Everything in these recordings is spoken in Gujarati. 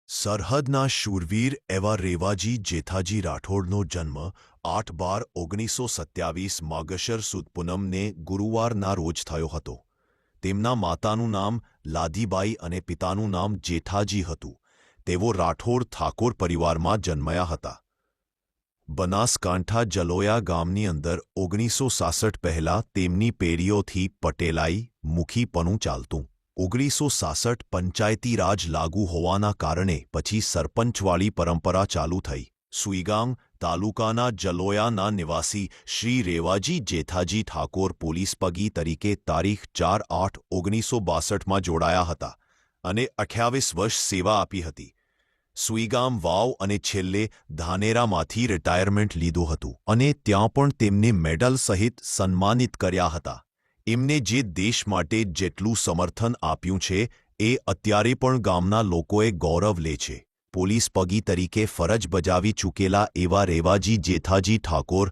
સરહદના શૂરવીર એવા રેવાજી જેઠાજી રાઠોડનો જન્મ 8/12/1927 માગશર સુદ પૂનમને ગુરુવારના રોજ થયો હતો. તેમના માતાનું નામ લાધીબાઈ અને પિતાનું નામ જેઠાજી હતું. તેઓ રાઠોડ ઠાકોર પરિવારમાં જન્મ્યા હતા. બનાસકાંઠા જલોયા ગામની અંદર 1966 પહેલાં તેમની પેઢીઓથી પટેલાઈ મુખીપણું ચાલતું. 1966 પંચાયતી રાજ લાગુ હોવાના કારણે પછી સરપંચવાળી પરંપરા ચાલુ થઈ. સુઈગામ તાલુકાના જલોયાના નિવાસી શ્રી રેવાજી જેઠાજી ઠાકોર પોલીસ પગી તરીકે તારીખ 4/8/1962માં જોડાયા હતા અને 28 વર્ષ સેવા આપી હતી. સુઈગામ વાવ અને છેલ્લે ધાનેરામાંથી રિટાયરમેન્ટ લીધું હતું અને ત્યાં પણ તેમને મેડલ સહિત સન્માનિત કર્યા હતા. એમને જે દેશ માટે જેટલું સમર્થન આપ્યું છે એ અત્યારે પણ ગામના લોકોએ ગૌરવ લે છે. પોલીસ પગી તરીકે ફરજ બજાવી ચૂકેલા એવા રેવાજી જેઠાજી ઠાકોર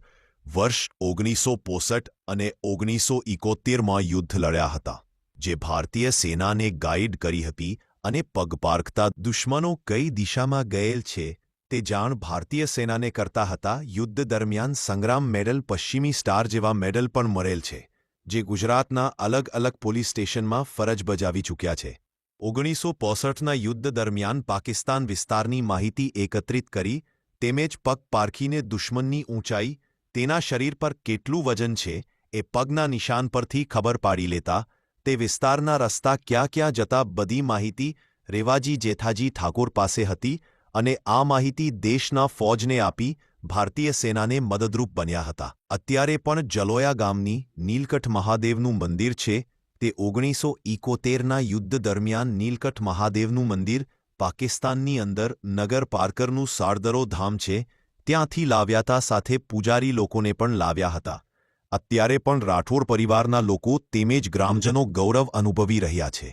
વર્ષ 1965 અને 1971માં યુદ્ધ લડ્યા હતા, જે ભારતીય સેનાને ગાઈડ કરી હતી અને પગ પારખતા દુશ્મનો કઈ દિશામાં ગયેલ છે તે જાણ ભારતીય સેનાને કરતા હતા. યુદ્ધ દરમિયાન સંગ્રામ મેડલ, પશ્ચિમી સ્ટાર જેવા મેડલ પણ મળેલ છે, જે ગુજરાતના અલગ અલગ પોલીસ સ્ટેશનમાં ફરજ બજાવી ચૂક્યા છે. 1965ના યુદ્ધ દરમિયાન પાકિસ્તાન વિસ્તારની માહિતી એકત્રિત કરી તેમજ પગ પારખીને દુશ્મનની ઊંચાઈ, તેના શરીર પર કેટલું વજન છે એ પગના નિશાન પરથી ખબર પાડી લેતા તે વિસ્તારના રસ્તા ક્યાં ક્યાં જતા બધી માહિતી રેવાજી જેઠાજી ઠાકોર પાસે હતી અને આ માહિતી દેશના ફૌજને આપી ભારતીય સેનાને મદદરૂપ બન્યા હતા. અત્યારે પણ જલોયા ગામની નીલકંઠ મહાદેવનું મંદિર છે. તે 1971ના યુદ્ધ દરમિયાન નીલકંઠ મહાદેવનું મંદિર પાકિસ્તાનની અંદર નગર પારકરનું સાળદરો ધામ છે, ત્યાંથી લાવ્યા હતા. સાથે પૂજારી લોકોને પણ લાવ્યા હતા. અત્યારે પણ રાઠોડ પરિવારના લોકો તેમજ ગ્રામજનો ગૌરવ અનુભવી રહ્યા છે.